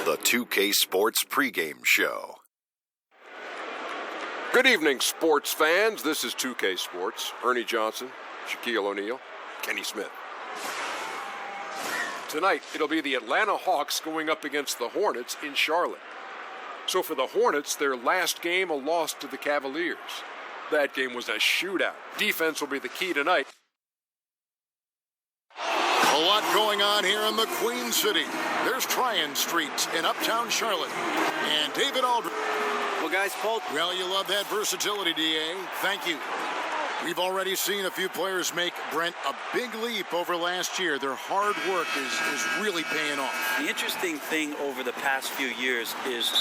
The 2K Sports pregame show. Good evening, sports fans. This is 2K Sports. Ernie Johnson, Shaquille O'Neal, Kenny Smith. Tonight, it'll be the Atlanta Hawks going up against the Hornets in Charlotte. So for the Hornets, their last game, a loss to the Cavaliers. That game was a shootout. Defense will be the key tonight. A lot going on here in the Queen City. There's Tryon Street in uptown Charlotte. And David Aldridge. Well, guys, Paul. Well, you love that versatility, D.A. Thank you. We've already seen a few players make, Brent, a big leap over last year. Their hard work is really paying off. The interesting thing over the past few years is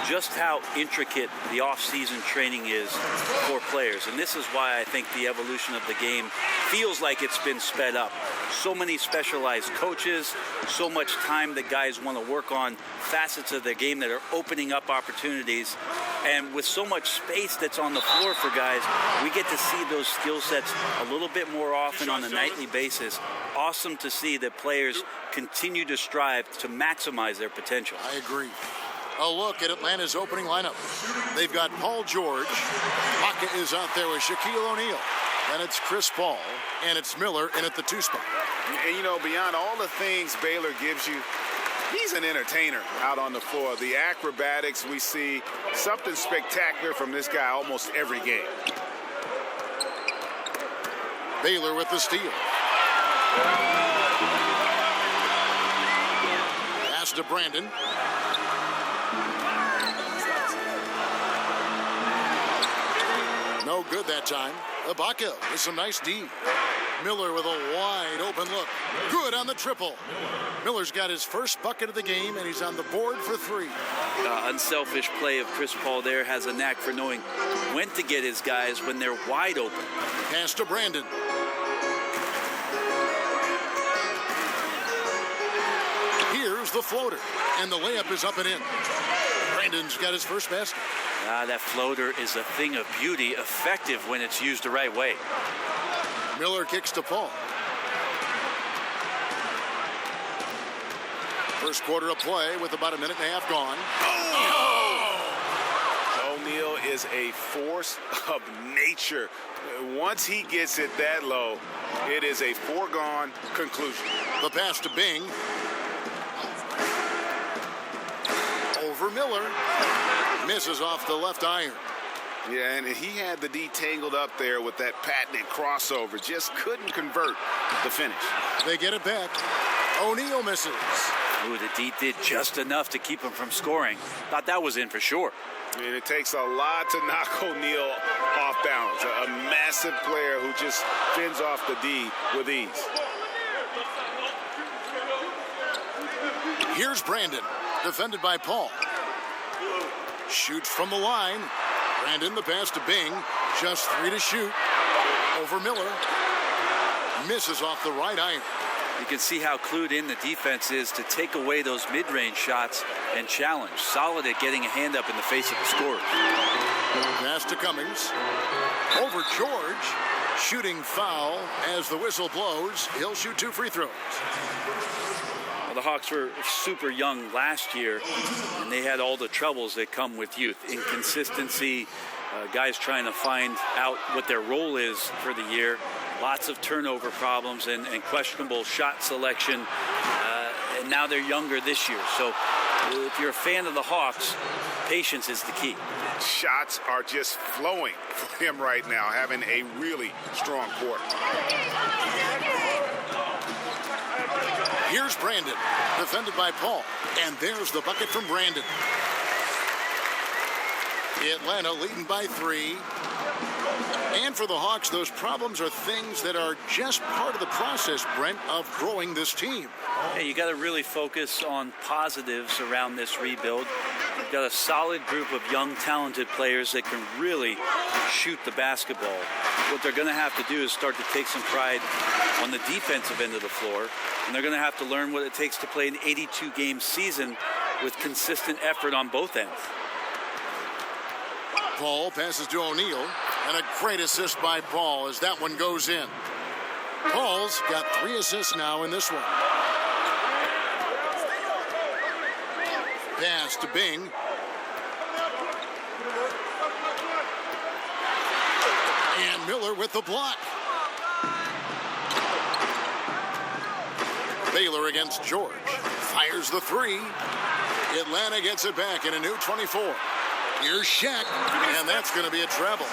just how intricate the off-season training is for players. And this is why I think the evolution of the game feels like it's been sped up. So many specialized coaches, so much time that guys want to work on facets of their game that are opening up opportunities. And with so much space that's on the floor for guys, we get to see those skill sets a little bit more often on a nightly basis. Awesome to see that players continue to strive to maximize their potential. I agree. A look at Atlanta's opening lineup. They've got Paul George. Haka is out there with Shaquille O'Neal. Then it's Chris Paul, and it's Miller in at the 2 spot. And, you know, beyond all the things Baylor gives you, he's an entertainer out on the floor. The acrobatics we see, something spectacular from this guy almost every game. Baylor with the steal. Pass to Brandon. No good that time. Ibaka with some nice D. Miller with a wide open look. Good on the triple. Miller's got his first bucket of the game, and he's on the board for 3. Unselfish play of Chris Paul there, has a knack for knowing when to get his guys when they're wide open. Pass to Brandon. Here's the floater, and the layup is up and in. Brandon's got his first basket. That floater is a thing of beauty, effective when it's used the right way. Miller kicks to Paul. First quarter of play with about a minute and a half gone. Oh! O'Neal is a force of nature. Once he gets it that low, it is a foregone conclusion. The pass to Bing. Over Miller. Misses off the left iron. Yeah, and he had the D tangled up there with that patented crossover. Just couldn't convert the finish. They get it back. O'Neal misses. Ooh, the D did just enough to keep him from scoring. Thought that was in for sure. And it takes a lot to knock O'Neal off balance. A massive player who just fends off the D with ease. Here's Brandon, defended by Paul. Shoots from the line. Brandon, the pass to Bing. Just 3 to shoot. Over Miller. Misses off the right iron. You can see how clued in the defense is to take away those mid-range shots and challenge. Solid at getting a hand up in the face of the scorer. Pass to Cummings. Over George. Shooting foul as the whistle blows. He'll shoot 2 free throws. The Hawks were super young last year, and they had all the troubles that come with youth. Inconsistency, guys trying to find out what their role is for the year. Lots of turnover problems and questionable shot selection. And now they're younger this year. So if you're a fan of the Hawks, patience is the key. Shots are just flowing for him right now, having a really strong quarter. Here's Brandon, defended by Paul. And there's the bucket from Brandon. Atlanta leading by 3. And for the Hawks, those problems are things that are just part of the process, Brent, of growing this team. Hey, you got to really focus on positives around this rebuild. You've got a solid group of young, talented players that can really shoot the basketball. What they're going to have to do is start to take some pride on the defensive end of the floor, and they're going to have to learn what it takes to play an 82-game season with consistent effort on both ends. Paul passes to O'Neal, and a great assist by Paul as that one goes in. Paul's got 3 assists now in this one. Pass to Bing. And Miller with the block. Baylor against George. Fires the three. Atlanta gets it back in a new 24. Here's Shaq, and that's going to be a treble.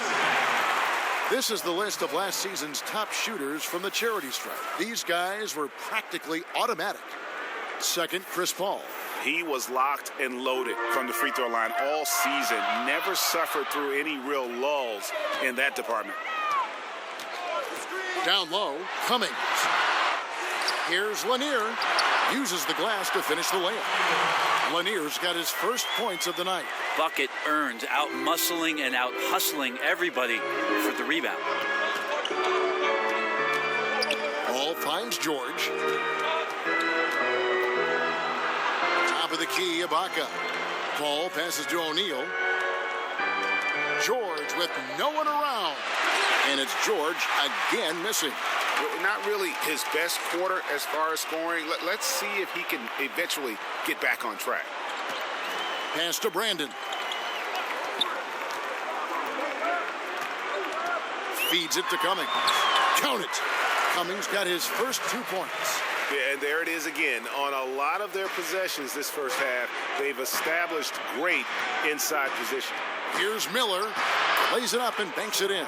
This is the list of last season's top shooters from the charity stripe. These guys were practically automatic. Second, Chris Paul. He was locked and loaded from the free throw line all season. Never suffered through any real lulls in that department. Down low, Cummings. Here's Lanier. Uses the glass to finish the layup. Lanier's got his first points of the night. Bucket earned, out muscling and out hustling everybody for the rebound. Ball finds George. Top of the key, Ibaka. Ball passes to O'Neal. George with no one around. And it's George again missing. Not really his best quarter as far as scoring. Let's see if he can eventually get back on track. Pass to Brandon. Feeds it to Cummings. Count it. Cummings got his first 2 points. Yeah, and there it is again. On a lot of their possessions this first half, they've established great inside position. Here's Miller. Lays it up and banks it in.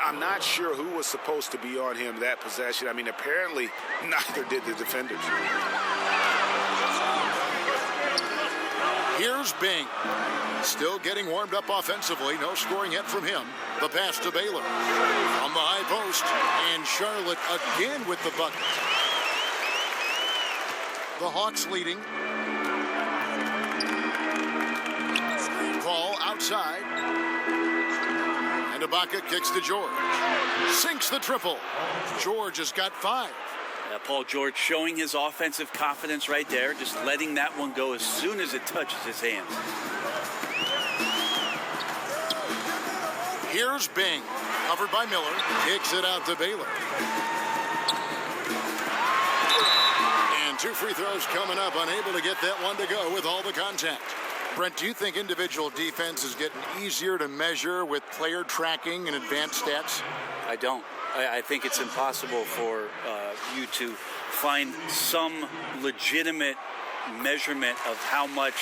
I'm not sure who was supposed to be on him that possession. I mean, apparently neither did the defenders. Here's Bing. Still getting warmed up offensively. No scoring yet from him. The pass to Baylor. On the high post. And Charlotte again with the bucket. The Hawks leading. Ball outside. And Ibaka kicks to George. Sinks the triple. George has got 5. Paul George showing his offensive confidence right there, just letting that one go as soon as it touches his hands. Here's Bing, covered by Miller, kicks it out to Baylor. And 2 free throws coming up, unable to get that one to go with all the contact. Brent, do you think individual defense is getting easier to measure with player tracking and advanced stats? I don't. I think it's impossible for you to find some legitimate measurement of how much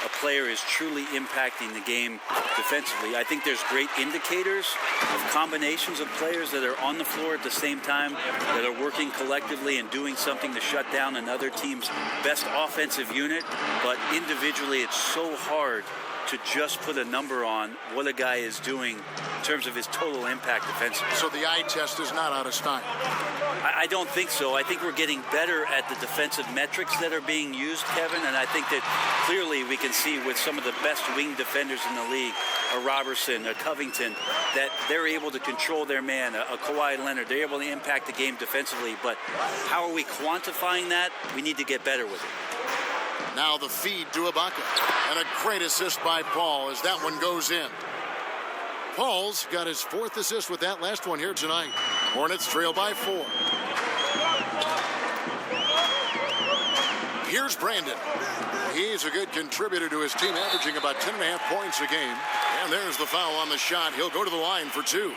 a player is truly impacting the game defensively. I think there's great indicators of combinations of players that are on the floor at the same time, that are working collectively and doing something to shut down another team's best offensive unit. But individually, it's so hard to just put a number on what a guy is doing in terms of his total impact defensively. So the eye test is not out of style? I don't think so. I think we're getting better at the defensive metrics that are being used, Kevin, and I think that clearly we can see with some of the best wing defenders in the league, a Robertson, a Covington, that they're able to control their man, a Kawhi Leonard. They're able to impact the game defensively, but how are we quantifying that? We need to get better with it. Now the feed to Ibaka. And a great assist by Paul as that one goes in. Paul's got his 4th assist with that last one here tonight. Hornets trail by 4. Here's Brandon. He's a good contributor to his team, averaging about 10.5 points a game. And there's the foul on the shot. He'll go to the line for 2.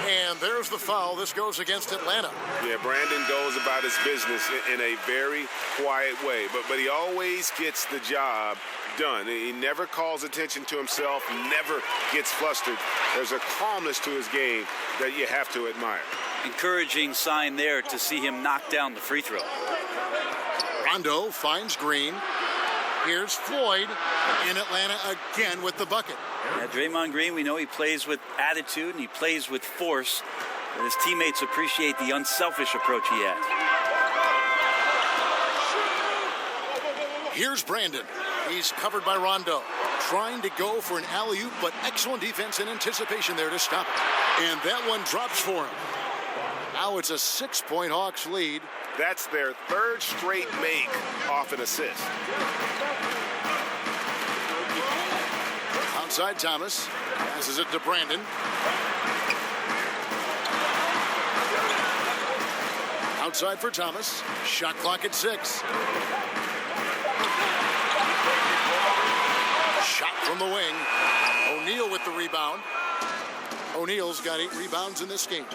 And there's the foul. This goes against Atlanta. Yeah, Brandon goes about his business in a very quiet way, but he always gets the job done. He never calls attention to himself, never gets flustered. There's a calmness to his game that you have to admire. Encouraging sign there to see him knock down the free throw. Rondo finds Green. Here's Floyd in Atlanta again with the bucket. Yeah, Draymond Green, we know he plays with attitude and he plays with force. And his teammates appreciate the unselfish approach he has. Here's Brandon. He's covered by Rondo. Trying to go for an alley-oop, but excellent defense and anticipation there to stop it. And that one drops for him. Now it's a 6-point Hawks lead. That's their 3rd straight make off an assist. Outside Thomas. Passes it to Brandon. Outside for Thomas. Shot clock at 6. Shot from the wing. O'Neal with the rebound. O'Neal's got 8 rebounds in this game.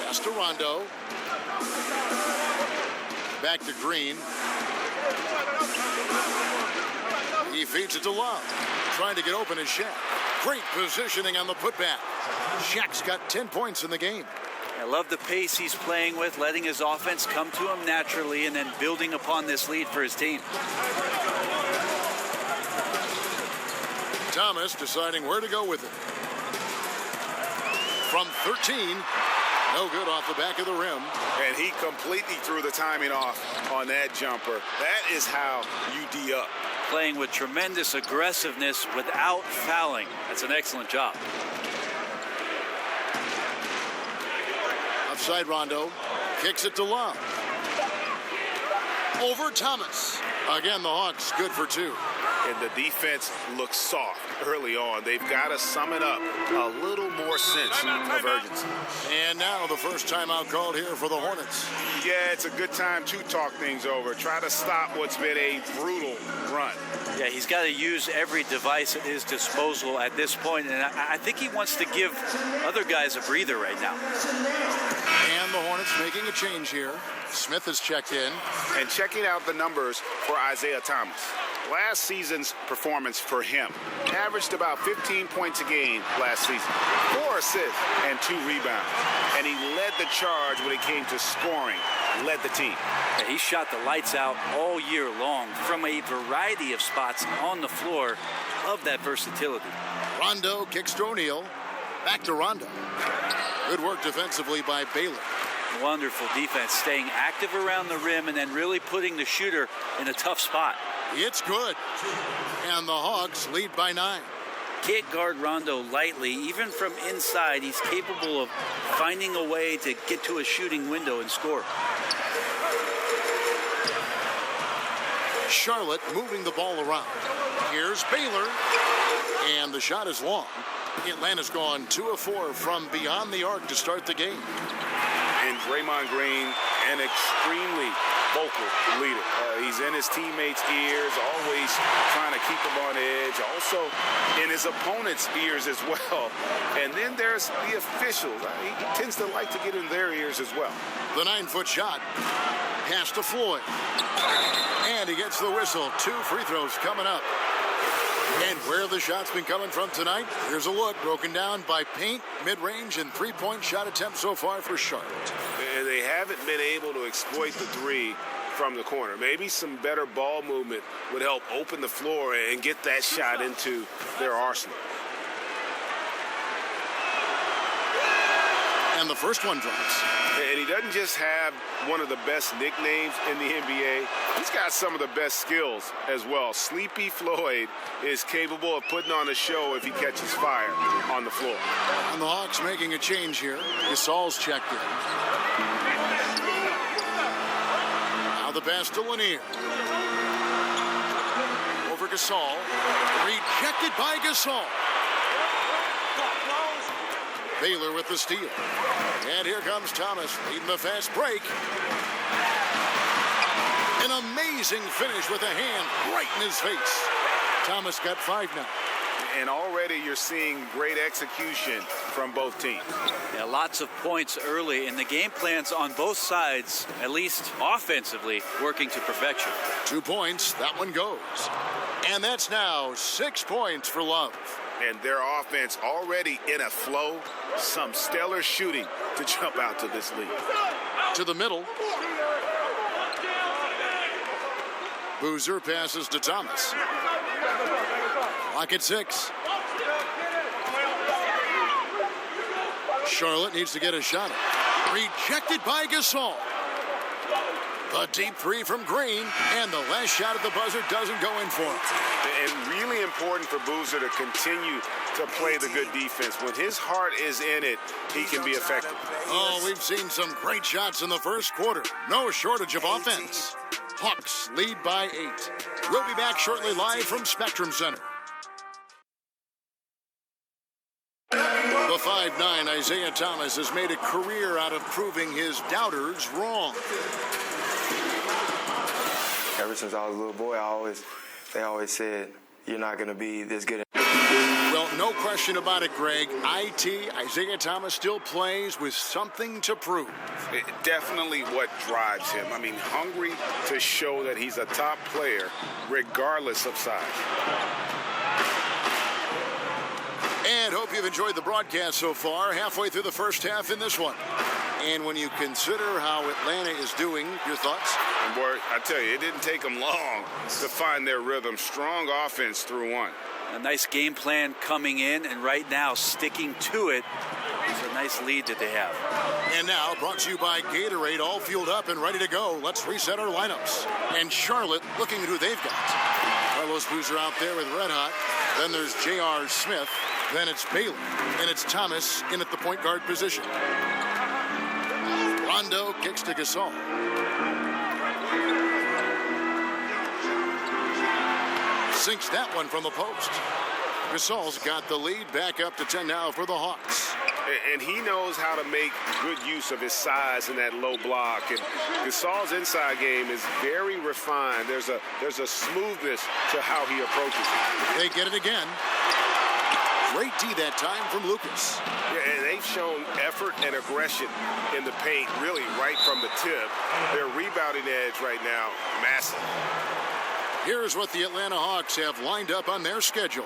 Pass to Rondo. Back to Green. He feeds it to Love. Trying to get open is Shaq. Great positioning on the putback. Shaq's got 10 points in the game. I love the pace he's playing with, letting his offense come to him naturally and then building upon this lead for his team. Thomas deciding where to go with it. From 13, no good off the back of the rim. And he completely threw the timing off on that jumper. That is how you D up. Playing with tremendous aggressiveness without fouling. That's an excellent job. Outside Rondo. Kicks it to Love. Over Thomas. Again, the Hawks good for 2. And the defense looks soft early on. They've got to sum it up. A little more sense of urgency. And now the first timeout called here for the Hornets. Yeah, it's a good time to talk things over. Try to stop what's been a brutal run. Yeah, he's got to use every device at his disposal at this point, and I think he wants to give other guys a breather right now. And the Hornets making a change here. Smith has checked in. And checking out the numbers for Isaiah Thomas. Last season's performance for him averaged about 15 points a game last season, 4 assists and 2 rebounds. And he led the charge when it came to scoring, led the team. Yeah, he shot the lights out all year long from a variety of spots on the floor. Love that versatility. Rondo kicks to O'Neal. Back to Rondo. Good work defensively by Baylor. Wonderful defense, staying active around the rim and then really putting the shooter in a tough spot. It's good. And the Hawks lead by 9. Can't guard Rondo lightly. Even from inside, he's capable of finding a way to get to a shooting window and score. Charlotte moving the ball around. Here's Baylor. And the shot is long. Atlanta's gone 2 of 4 from beyond the arc to start the game. And Draymond Green, an extremely vocal leader. He's in his teammates' ears, always trying to keep them on edge. Also in his opponents' ears as well. And then there's the officials. He tends to like to get in their ears as well. The 9-foot shot. Pass to Floyd. And he gets the whistle. 2 free throws coming up. And where the shot's been coming from tonight, here's a look broken down by paint, mid-range, and 3-point shot attempts so far for Charlotte. And they haven't been able to exploit the 3 from the corner. Maybe some better ball movement would help open the floor and get that shot into their arsenal. And the first one drops. And he doesn't just have one of the best nicknames in the NBA. He's got some of the best skills as well. Sleepy Floyd is capable of putting on a show if he catches fire on the floor. And the Hawks making a change here. Gasol's checked in. Now the pass to Lanier. Over Gasol. Rejected by Gasol. Baylor with the steal. And here comes Thomas leading the fast break. An amazing finish with a hand right in his face. Thomas got 5 now. And already you're seeing great execution from both teams. Yeah, lots of points early, and the game plans on both sides, at least offensively, working to perfection. 2 points, that one goes. And that's now 6 points for Love. And their offense already in a flow. Some stellar shooting to jump out to this lead. To the middle. Boozer passes to Thomas. Clock at 6. Charlotte needs to get a shot at. Rejected by Gasol. A deep 3 from Green, and the last shot at the buzzer doesn't go in for him. And really important for Boozer to continue to play the good defense. When his heart is in it, he can be effective. Oh, we've seen some great shots in the first quarter. No shortage of offense. Hawks lead by 8. We'll be back shortly live from Spectrum Center. The 5'9", Isaiah Thomas has made a career out of proving his doubters wrong. Ever since I was a little boy, they always said, you're not going to be this good. Well, no question about it, Greg. Isaiah Thomas still plays with something to prove. Definitely what drives him. I mean, hungry to show that he's a top player regardless of size. And hope you've enjoyed the broadcast so far, halfway through the first half in this one. And when you consider how Atlanta is doing, your thoughts? And boy, I tell you, it didn't take them long to find their rhythm. Strong offense through one. A nice game plan coming in, and right now sticking to it. It's a nice lead that they have. And now, brought to you by Gatorade, all fueled up and ready to go. Let's reset our lineups. And Charlotte looking at who they've got. Carlos Boozer out there with Red Hot. Then there's J.R. Smith. Then it's Baylor. And it's Thomas in at the point guard position. Rondo kicks to Gasol. Sinks that one from the post. Gasol's got the lead, back up to 10 now for the Hawks. And he knows how to make good use of his size in that low block. And Gasol's inside game is very refined. There's a smoothness to how he approaches it. They get it again. Great D that time from Lucas. Yeah, and they've shown effort and aggression in the paint, really right from the tip. Their rebounding edge right now, massive. Here's what the Atlanta Hawks have lined up on their schedule.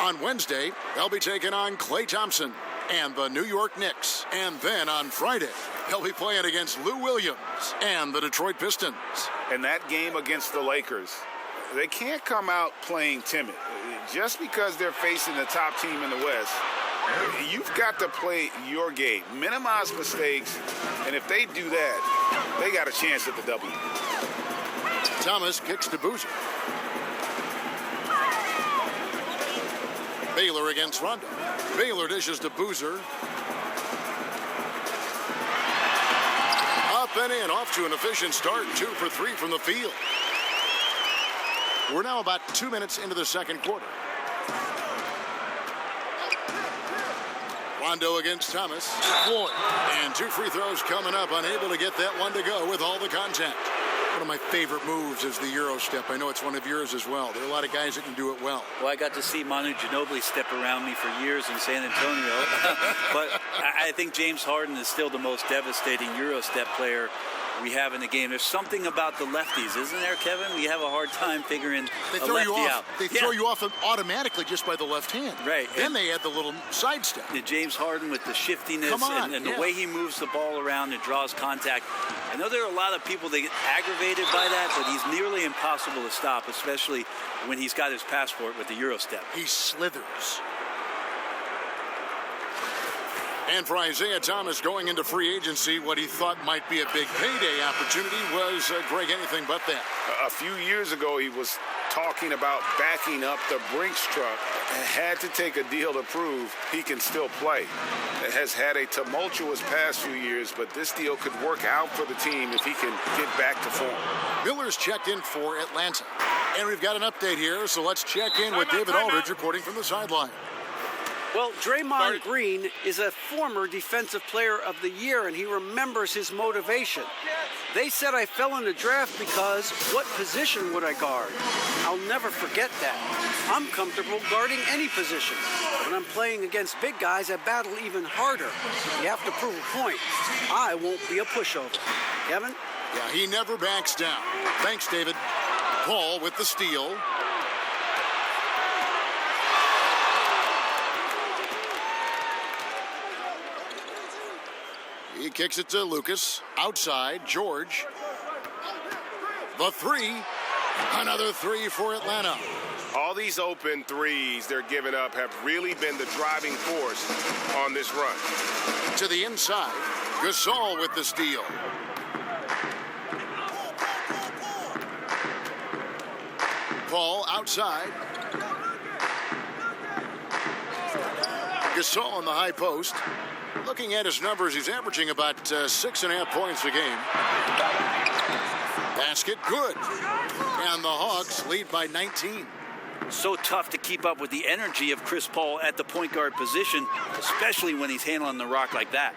On Wednesday, they'll be taking on Klay Thompson and the New York Knicks. And then on Friday, they'll be playing against Lou Williams and the Detroit Pistons. And that game against the Lakers, they can't come out playing timid. Just because they're facing the top team in the West, you've got to play your game. Minimize mistakes, and if they do that, they got a chance at the W. Thomas kicks to Boozer. Baylor against Rondo. Baylor dishes to Boozer. Up and in, off to an efficient start. 2 for 3 from the field. We're now about 2 minutes into the second quarter. Rondo against Thomas. Floyd. And 2 free throws coming up. Unable to get that one to go with all the contact. One of my favorite moves is the Euro step. I know it's one of yours as well. There are a lot of guys that can do it well. Well, I got to see Manu Ginobili step around me for years in San Antonio. But I think James Harden is still the most devastating Euro step player we have in the game. There's something about the lefties, isn't there, Kevin? We have a hard time figuring they a throw lefty you off. out. They throw you off automatically just by the left hand. Right. Then they add the little sidestep. James Harden with the shiftiness and the way he moves the ball around and draws contact. I know there are a lot of people that get aggravated by that, but he's nearly impossible to stop, especially when he's got his passport with the Euro step. He slithers. And for Isaiah Thomas going into free agency, what he thought might be a big payday opportunity was, Greg, anything but that. A few years ago, he was talking about backing up the Brinks truck. Had to take a deal to prove he can still play. It has had a tumultuous past few years, but this deal could work out for the team if he can get back to form. Miller's checked in for Atlanta. And we've got an update here, so let's check in with David Aldridge reporting from the sideline. Well, Draymond Green is a former Defensive Player of the Year, and he remembers his motivation. They said I fell in the draft because what position would I guard? I'll never forget that. I'm comfortable guarding any position. When I'm playing against big guys, I battle even harder. You have to prove a point. I won't be a pushover. Kevin? Yeah, he never backs down. Thanks, David. Paul with the steal. He kicks it to Lucas. Outside, George. The 3. Another 3 for Atlanta. All these open threes they're giving up have really been the driving force on this run. To the inside, Gasol with the steal. Paul outside. Gasol on the high post. Looking at his numbers, he's averaging about 6.5 points a game. Basket good. And the Hawks lead by 19. So tough to keep up with the energy of Chris Paul at the point guard position, especially when he's handling the rock like that.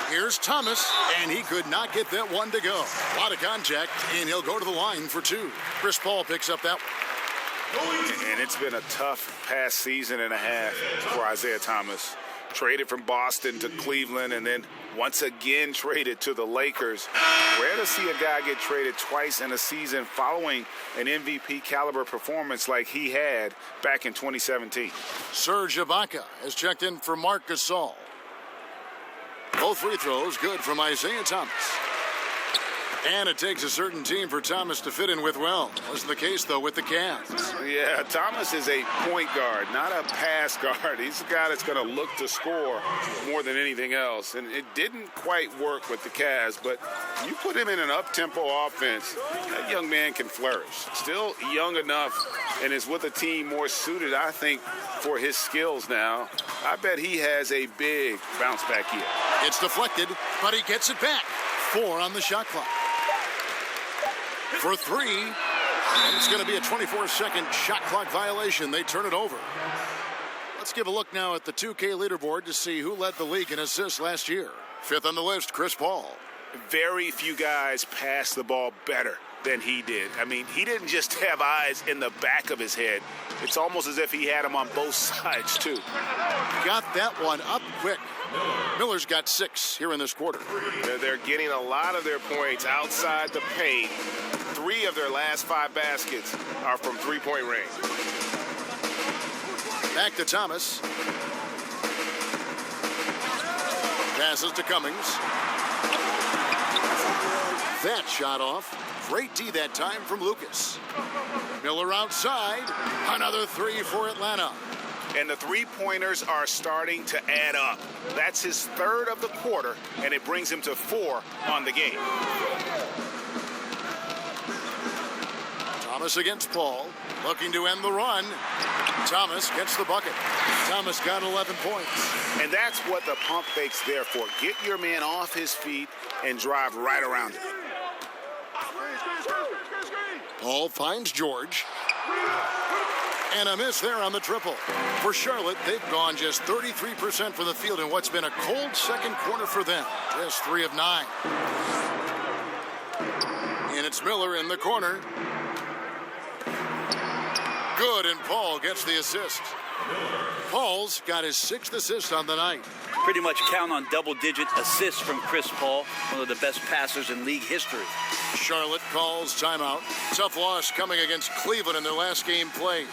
Here's Thomas, and he could not get that one to go. A lot of contact, and he'll go to the line for two. Chris Paul picks up that one. And it's been a tough past season and a half for Isaiah Thomas. Traded from Boston to Cleveland and then once again traded to the Lakers. Rare to see a guy get traded twice in a season following an MVP caliber performance like he had back in 2017. Serge Ibaka has checked in for Marc Gasol. Both free throws good from Isaiah Thomas. And it takes a certain team for Thomas to fit in with well. Wasn't the case, though, with the Cavs. Yeah, Thomas is a point guard, not a pass guard. He's a guy that's going to look to score more than anything else. And it didn't quite work with the Cavs, but you put him in an up-tempo offense, that young man can flourish. Still young enough and is with a team more suited, I think, for his skills now. I bet he has a big bounce-back year. It's deflected, but he gets it back. 4 on the shot clock. For 3, and it's going to be a 24-second shot clock violation. They turn it over. Let's give a look now at the 2K leaderboard to see who led the league in assists last year. 5th on the list, Chris Paul. Very few guys pass the ball better than he did. I mean, he didn't just have eyes in the back of his head. It's almost as if he had them on both sides, too. Got that one up quick. Miller's got 6 here in this quarter. They're getting a lot of their points outside the paint. 3 of their last 5 baskets are from three-point range. Back to Thomas. Passes to Cummings. That shot off. Great D that time from Lucas. Miller outside. Another 3 for Atlanta. And the three-pointers are starting to add up. That's his 3rd of the quarter, and it brings him to 4 on the game. Thomas against Paul, looking to end the run. Thomas gets the bucket. Thomas got 11 points. And that's what the pump fake's there for. Get your man off his feet and drive right around him. Paul finds George. And a miss there on the triple. For Charlotte, they've gone just 33% from the field in what's been a cold second quarter for them. Just 3 of 9. And it's Miller in the corner. Good, and Paul gets the assist. Paul's got his 6th assist on the night. Pretty much count on double-digit assists from Chris Paul, one of the best passers in league history. Charlotte calls timeout. Tough loss coming against Cleveland in their last game played.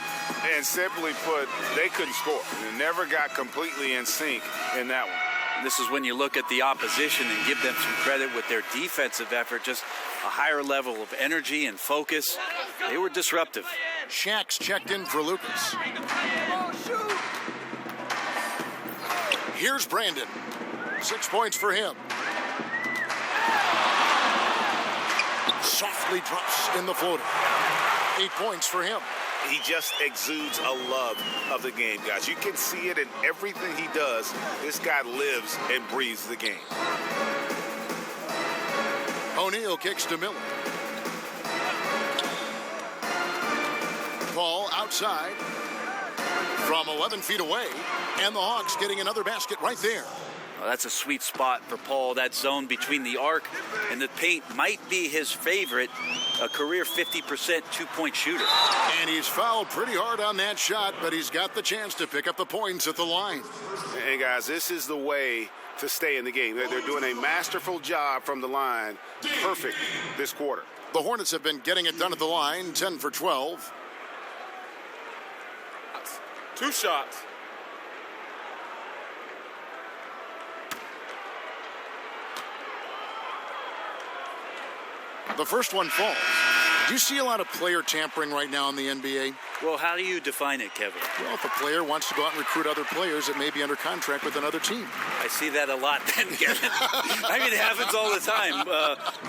And simply put, they couldn't score. They never got completely in sync in that one. This is when you look at the opposition and give them some credit with their defensive effort, just a higher level of energy and focus. They were disruptive. Shaq's checked in for Lucas. Here's Brandon. 6 points for him. Softly drops in the floater. 8 points for him. He just exudes a love of the game, guys. You can see it in everything he does. This guy lives and breathes the game. O'Neal kicks to Miller. Paul outside from 11 feet away, and the Hawks getting another basket right there. Well, that's a sweet spot for Paul. That zone between the arc and the paint might be his favorite, a career 50% two-point shooter. And he's fouled pretty hard on that shot, but he's got the chance to pick up the points at the line. Hey, guys, this is the way to stay in the game. They're doing a masterful job from the line. Perfect this quarter. The Hornets have been getting it done at the line, 10 for 12. 2 shots. The first one falls. Do you see a lot of player tampering right now in the NBA? Well, how do you define it, Kevin? Well, if a player wants to go out and recruit other players that may be under contract with another team. I see that a lot then, Kevin. I mean, it happens all the time.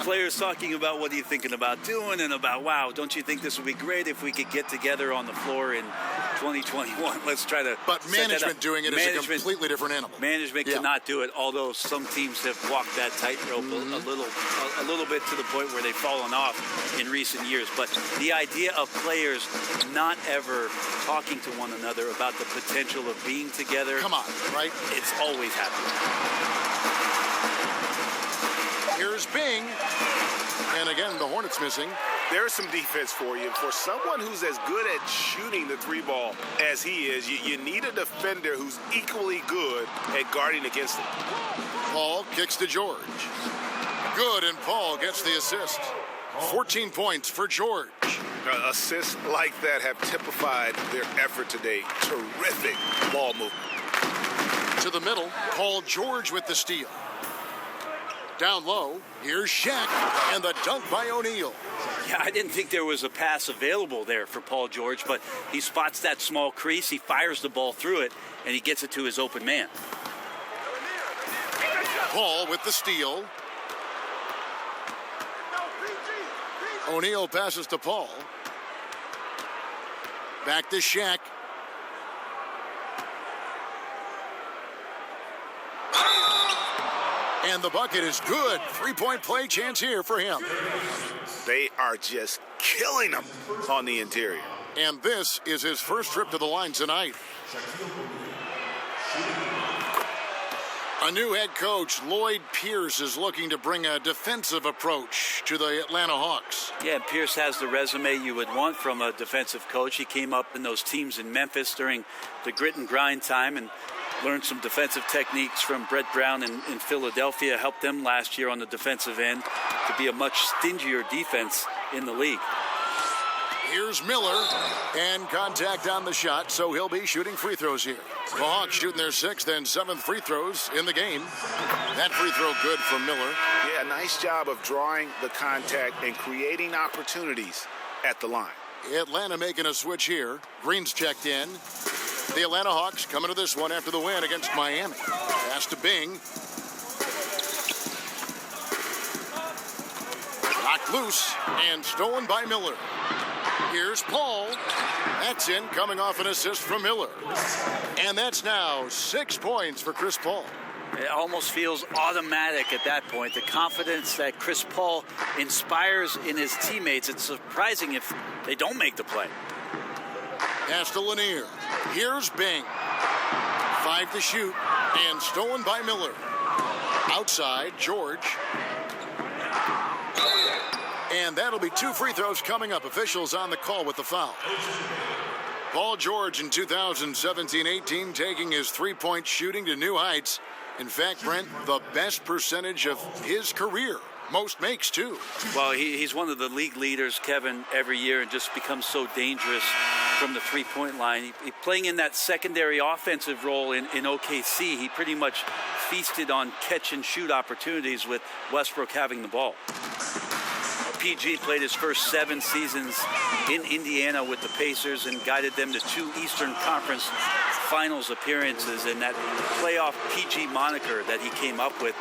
Players talking about what are you thinking about doing and about, wow, don't you think this would be great if we could get together on the floor in 2021? Let's try to. But management doing it is a completely different animal. Management cannot do it, although some teams have walked that tightrope a little bit to the point where they've fallen off in recent years. But the idea of players not ever talking to one another about the potential of being together. Come on, right? It's always happened. Here's Bing. And again, the Hornets missing. There's some defense for you. For someone who's as good at shooting the three ball as he is, you need a defender who's equally good at guarding against him. Paul kicks to George. Good, and Paul gets the assist. 14 points for George. Assists like that have typified their effort today. Terrific ball movement. To the middle, Paul George with the steal. Down low, here's Shaq, and the dunk by O'Neal. Yeah, I didn't think there was a pass available there for Paul George, but he spots that small crease, he fires the ball through it, and he gets it to his open man. Paul with the steal. O'Neal passes to Paul. Back to Shaq. And the bucket is good. 3-point play chance here for him. They are just killing him on the interior. And this is his first trip to the line tonight. A new head coach, Lloyd Pierce, is looking to bring a defensive approach to the Atlanta Hawks. Yeah, Pierce has the resume you would want from a defensive coach. He came up in those teams in Memphis during the grit and grind time and learned some defensive techniques from Brett Brown in Philadelphia, helped them last year on the defensive end to be a much stingier defense in the league. Here's Miller, and contact on the shot, so he'll be shooting free throws here. The Hawks shooting their 6th and 7th free throws in the game. That free throw good from Miller. Yeah, nice job of drawing the contact and creating opportunities at the line. Atlanta making a switch here. Green's checked in. The Atlanta Hawks coming to this one after the win against Miami. Pass to Bing. Knocked loose and stolen by Miller. Here's Paul. That's in, coming off an assist from Miller. And that's now 6 points for Chris Paul. It almost feels automatic at that point. The confidence that Chris Paul inspires in his teammates. It's surprising if they don't make the play. Pass to Lanier. Here's Bing. 5 to shoot, and stolen by Miller. Outside, George. And that'll be 2 free throws coming up. Officials on the call with the foul. Paul George in 2017-18 taking his three-point shooting to new heights. In fact, Brent, the best percentage of his career. Most makes, too. Well, he's one of the league leaders, Kevin, every year, and just becomes so dangerous from the three-point line. He playing in that secondary offensive role in OKC, he pretty much feasted on catch-and-shoot opportunities with Westbrook having the ball. PG played his first 7 seasons in Indiana with the Pacers and guided them to 2 Eastern Conference Finals appearances, and that playoff PG moniker that he came up with,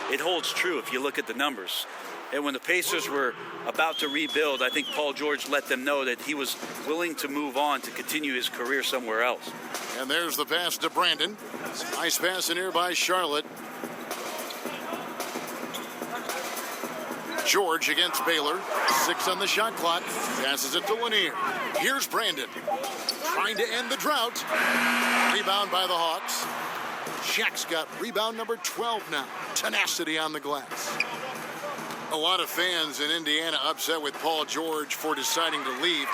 it holds true if you look at the numbers. And when the Pacers were about to rebuild, I think Paul George let them know that he was willing to move on to continue his career somewhere else. And there's the pass to Brandon. Nice pass in here by Charlotte. George against Baylor. 6 on the shot clock. Passes it to Lanier. Here's Brandon. Trying to end the drought. Rebound by the Hawks. Shaq's got rebound number 12 now. Tenacity on the glass. A lot of fans in Indiana upset with Paul George for deciding to leave.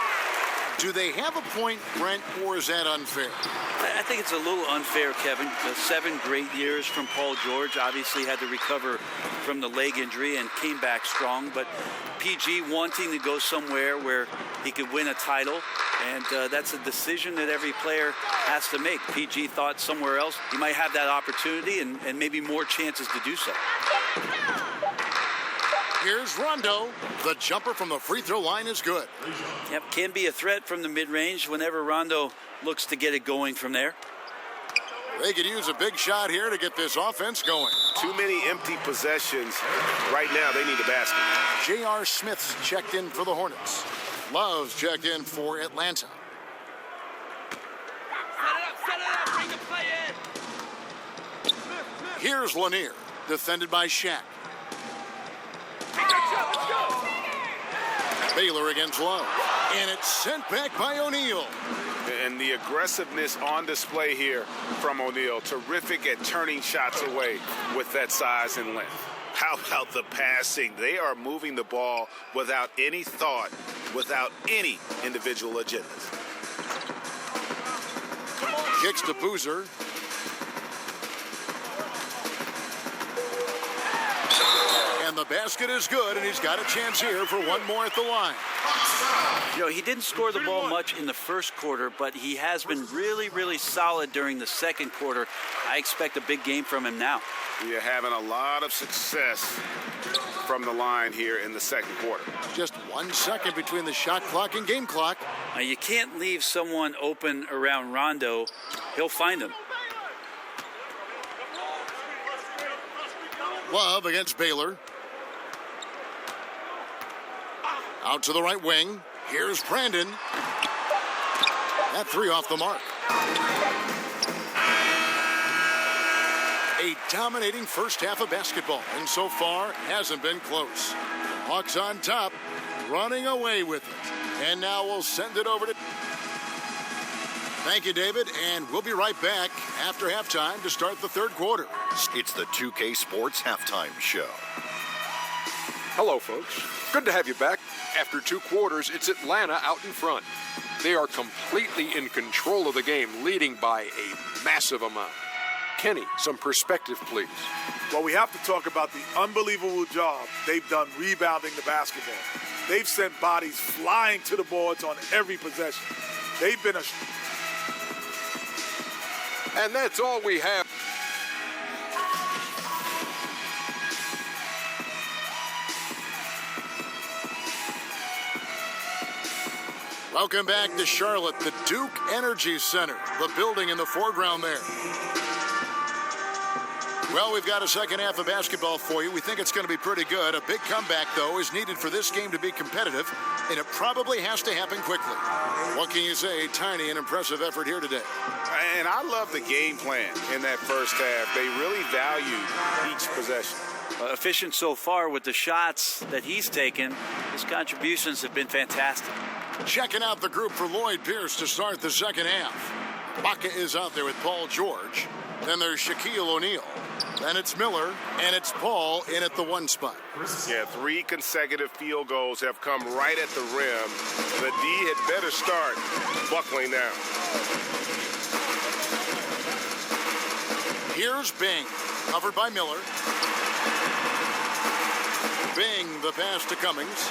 Do they have a point, Brent, or is that unfair? I think it's a little unfair, Kevin. 7 great years from Paul George. Obviously had to recover from the leg injury and came back strong. But PG wanting to go somewhere where he could win a title. And that's a decision that every player has to make. PG thought somewhere else he might have that opportunity and maybe more chances to do so. Here's Rondo. The jumper from the free throw line is good. Yep, can be a threat from the mid-range whenever Rondo looks to get it going from there. They could use a big shot here to get this offense going. Too many empty possessions. Right now, they need a basket. J.R. Smith's checked in for the Hornets. Love's checked in for Atlanta. Set it up, bring the play in. Here's Lanier, defended by Shaq. Let's go. Baylor against Love. And it's sent back by O'Neal. And the aggressiveness on display here from O'Neal. Terrific at turning shots away with that size and length. How about the passing? They are moving the ball without any thought, without any individual agendas. Kicks to Boozer. And the basket is good, and he's got a chance here for one more at the line. You know, he didn't score the ball much in the first quarter, but he has been really, really solid during the second quarter. I expect a big game from him now. You're having a lot of success from the line here in the second quarter. Just 1 second between the shot clock and game clock. Now, you can't leave someone open around Rondo. He'll find him. Love against Baylor. Out to the right wing. Here's Brandon. That three off the mark. A dominating first half of basketball, and so far hasn't been close. Hawks on top, running away with it. And now we'll send it over to... Thank you, David, and we'll be right back after halftime to start the third quarter. It's the 2K Sports Halftime Show. Hello, folks. Good to have you back. After 2 quarters, it's Atlanta out in front. They are completely in control of the game, leading by a massive amount. Kenny, some perspective, please. Well, we have to talk about the unbelievable job they've done rebounding the basketball. They've sent bodies flying to the boards on every possession. They've been a... And that's all we have. Welcome back to Charlotte, the Duke Energy Center, the building in the foreground there. Well, we've got a second half of basketball for you. We think it's going to be pretty good. A big comeback, though, is needed for this game to be competitive, and it probably has to happen quickly. What can you say? Tiny and impressive effort here today. And I love the game plan in that first half. They really value each possession. Efficient so far with the shots that he's taken. His contributions have been fantastic. Checking out the group for Lloyd Pierce to start the second half. Baca is out there with Paul George. Then there's Shaquille O'Neal. Then it's Miller, and it's Paul in at the 1 spot. Yeah, 3 consecutive field goals have come right at the rim. The D had better start buckling down. Here's Bing, covered by Miller. Bing, the pass to Cummings.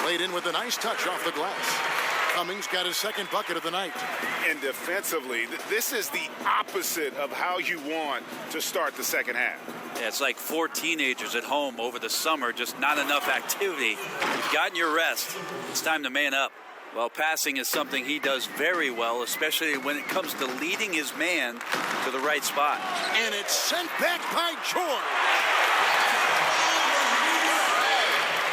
Laid in with a nice touch off the glass. Cummings got his second bucket of the night. And defensively, this is the opposite of how you want to start the second half. Yeah, it's like 4 teenagers at home over the summer, just not enough activity. You've gotten your rest. It's time to man up. Well, passing is something he does very well, especially when it comes to leading his man to the right spot. And it's sent back by George.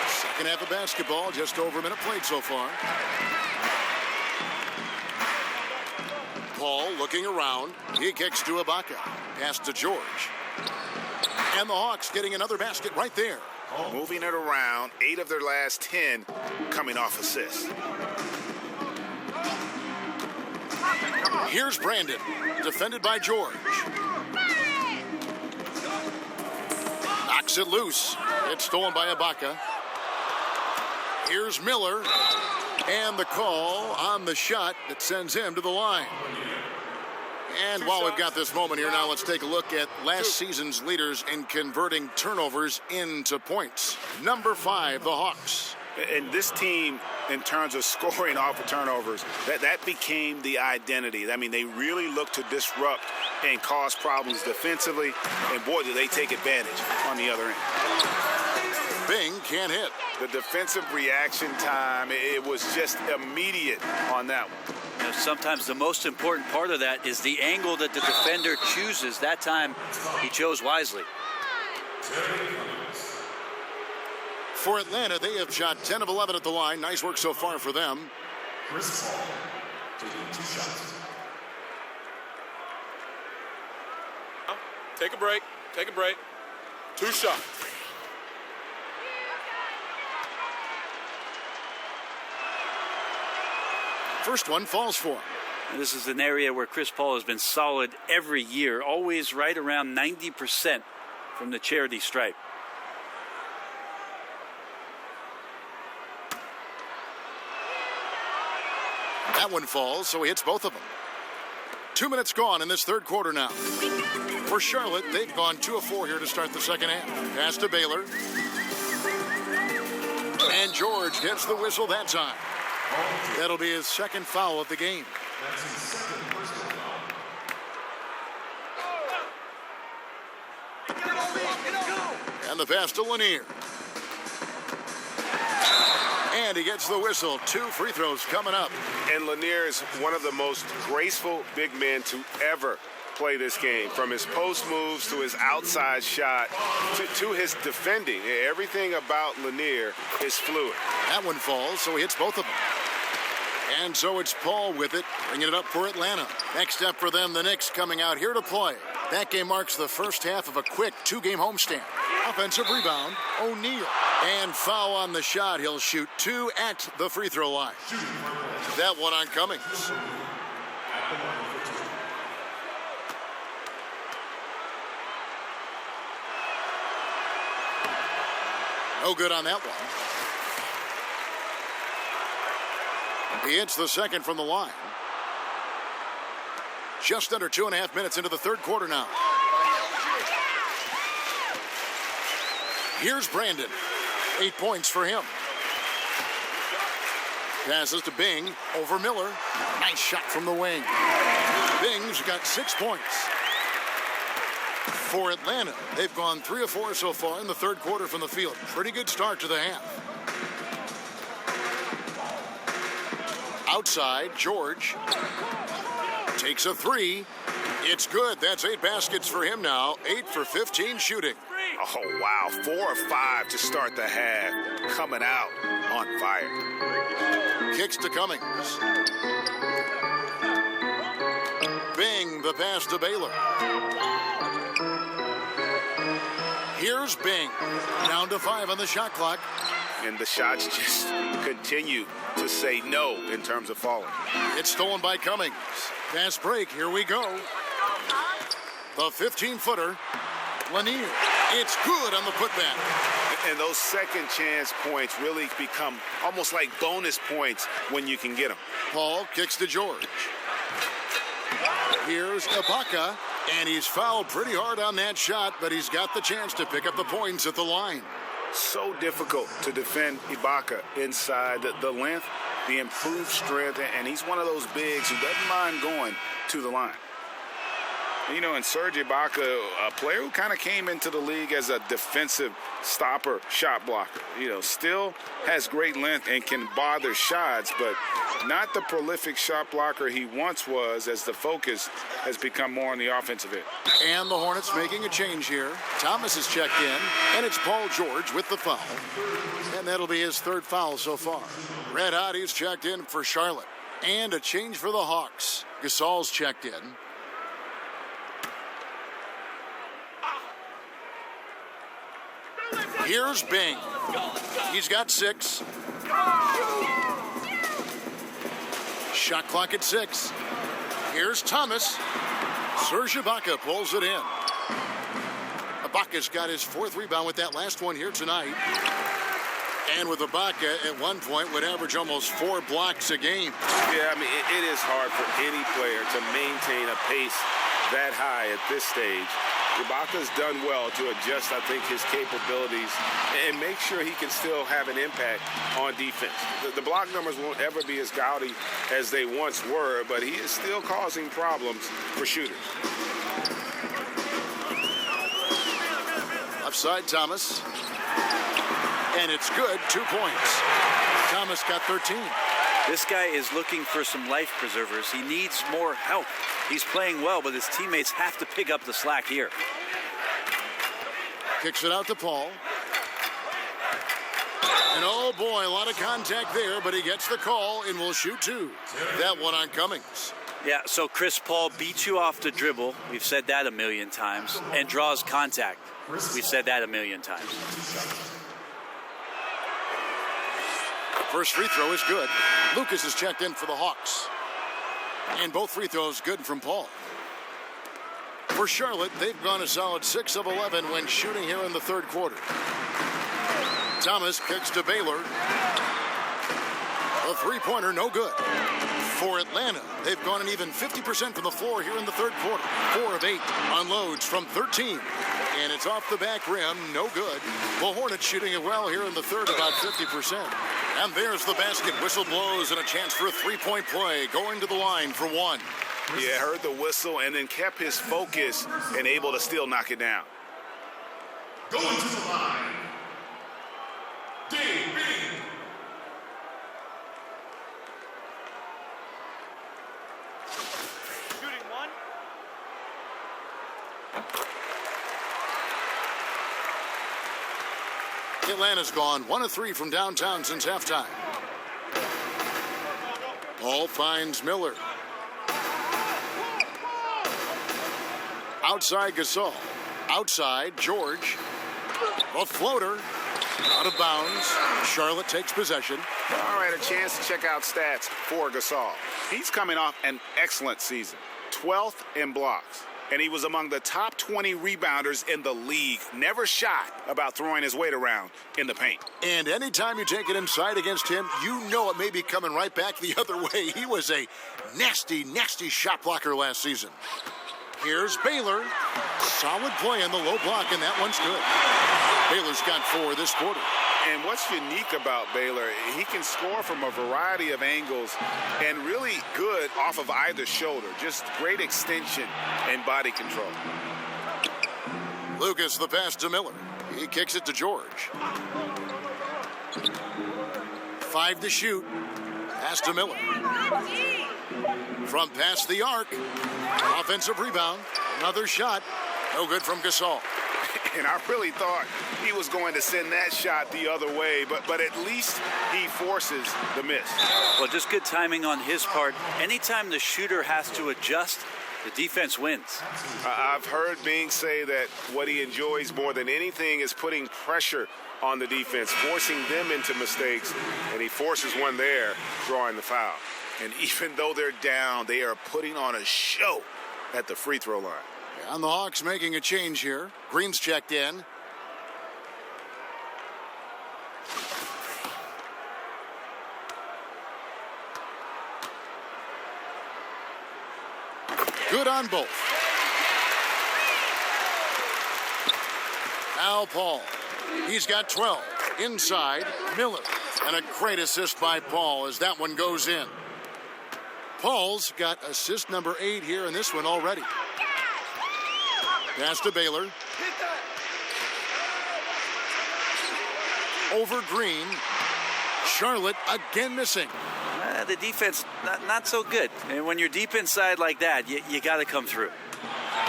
Second half of basketball, just over a minute played so far. Paul looking around. He kicks to Ibaka. Pass to George. And the Hawks getting another basket right there. Moving it around, 8 of their last 10 coming off assists. Here's Brandon, defended by George. Knocks it loose. It's stolen by Ibaka. Here's Miller. And the call on the shot that sends him to the line. And while we've got this moment here, now let's take a look at last season's leaders in converting turnovers into points. Number 5, the Hawks. And this team, in terms of scoring off of turnovers, that became the identity. I mean, they really look to disrupt and cause problems defensively. And boy, do they take advantage on the other end. Bing can't hit. The defensive reaction time, it was just immediate on that one. You know, sometimes the most important part of that is the angle that the defender chooses. That time, he chose wisely. For Atlanta, they have shot 10 of 11 at the line. Nice work so far for them. Chris Paul taking 2 shots. Take a break. Take a break. 2 shots. First one falls for him. And this is an area where Chris Paul has been solid every year, always right around 90% from the charity stripe. That one falls, so he hits both of them. 2 minutes gone in this third quarter now. For Charlotte, they've gone 2 of 4 here to start the second half. Pass to Baylor. And George gets the whistle that time. That'll be his second foul of the game. That's his second personal foul. And the pass to Lanier. And he gets the whistle. 2 free throws coming up. And Lanier is one of the most graceful big men to ever play this game. From his post moves to his outside shot to his defending. Everything about Lanier is fluid. That one falls, so he hits both of them. And so it's Paul with it, bringing it up for Atlanta. Next up for them, the Knicks coming out here to play. That game marks the first half of a quick 2-game homestand. Offensive rebound, O'Neal. And foul on the shot. He'll shoot 2 at the free throw line. That one on Cummings. No good on that one. He hits the second from the line. Just under 2.5 minutes into the third quarter now. Here's Brandon. 8 points for him. Passes to Bing over Miller. Nice shot from the wing. Bing's got 6 points. For Atlanta, they've gone 3 of 4 so far in the third quarter from the field. Pretty good start to the half. Outside, George takes a 3. It's good. That's 8 baskets for him now. 8 for 15 shooting. Oh, wow. 4 of 5 to start the half. Coming out on fire. Kicks to Cummings. Bing, the pass to Baylor. Here's Bing. Down to 5 on the shot clock. And the shots just continue to say no in terms of falling. It's stolen by Cummings. Fast break. Here we go. The 15-footer. Lanier. It's good on the putback. And those second chance points really become almost like bonus points when you can get them. Paul kicks to George. Here's Ibaka. And he's fouled pretty hard on that shot, but he's got the chance to pick up the points at the line. So difficult to defend Ibaka inside the length, the improved strength, and he's one of those bigs who doesn't mind going to the line. You know, and Serge Ibaka, a player who kind of came into the league as a defensive stopper, shot blocker. You know, still has great length and can bother shots, but not the prolific shot blocker he once was, as the focus has become more on the offensive end. And the Hornets making a change here. Thomas is checked in, and it's Paul George with the foul. And that'll be his 3rd foul so far. Red Hotties checked in for Charlotte. And a change for the Hawks. Gasol's checked in. Here's Bing. He's got 6. Shot clock at 6. Here's Thomas. Serge Ibaka pulls it in. Ibaka's got his 4th rebound with that last one here tonight. And with Ibaka at one point would average almost 4 blocks a game. Yeah, I mean, it is hard for any player to maintain a pace that high at this stage. Ibaka's done well to adjust, I think, his capabilities and make sure he can still have an impact on defense. The block numbers won't ever be as gaudy as they once were, but he is still causing problems for shooters. Left side, Thomas. And it's good, 2 points. Thomas got 13. This guy is looking for some life preservers. He needs more help. He's playing well, but his teammates have to pick up the slack here. Kicks it out to Paul. And oh boy, a lot of contact there, but he gets the call and will shoot 2. That one on Cummings. Yeah, so Chris Paul beats you off the dribble. We've said that a million times. And draws contact. We've said that a million times. First free throw is good. Lucas is checked in for the Hawks. And both free throws good from Paul. For Charlotte, they've gone a solid 6 of 11 when shooting here in the third quarter. Thomas kicks to Baylor. A three-pointer, no good. For Atlanta, they've gone an even 50% from the floor here in the third quarter. 4 of 8 unloads from 13. And it's off the back rim, no good. The Hornets shooting it well here in the third, about 50%. And there's the basket. Whistle blows and a chance for a three-point play. Going to the line for 1. Yeah, heard the whistle and then kept his focus and able to still knock it down. Going to the line, DB. Shooting 1. Atlanta's gone 1 of 3 from downtown since halftime. Paul finds Miller. Outside Gasol. Outside George. A floater. Out of bounds. Charlotte takes possession. All right, a chance to check out stats for Gasol. He's coming off an excellent season. 12th in blocks. And he was among the top 20 rebounders in the league. Never shy about throwing his weight around in the paint. And anytime you take it inside against him, you know it may be coming right back the other way. He was a nasty, nasty shot blocker last season. Here's Baylor. Solid play in the low block, and that one's good. Baylor's got 4 this quarter. And what's unique about Baylor, he can score from a variety of angles and really good off of either shoulder. Just great extension and body control. Lucas, the pass to Miller. He kicks it to George. 5 to shoot. Pass to Miller. From past the arc. Offensive rebound. Another shot. No good from Gasol. And I really thought he was going to send that shot the other way, but at least he forces the miss. Well, just good timing on his part. Anytime the shooter has to adjust, the defense wins. I've heard Bing say that what he enjoys more than anything is putting pressure on the defense, forcing them into mistakes, and he forces one there, drawing the foul. And even though they're down, they are putting on a show at the free throw line. And the Hawks making a change here. Green's checked in. Good on both. Now Paul. He's got 12. Inside, Miller. And a great assist by Paul as that one goes in. Paul's got assist number 8 here in this one already. Pass to Baylor. Over Green. Charlotte again missing. The defense, not so good. And when you're deep inside like that, you got to come through.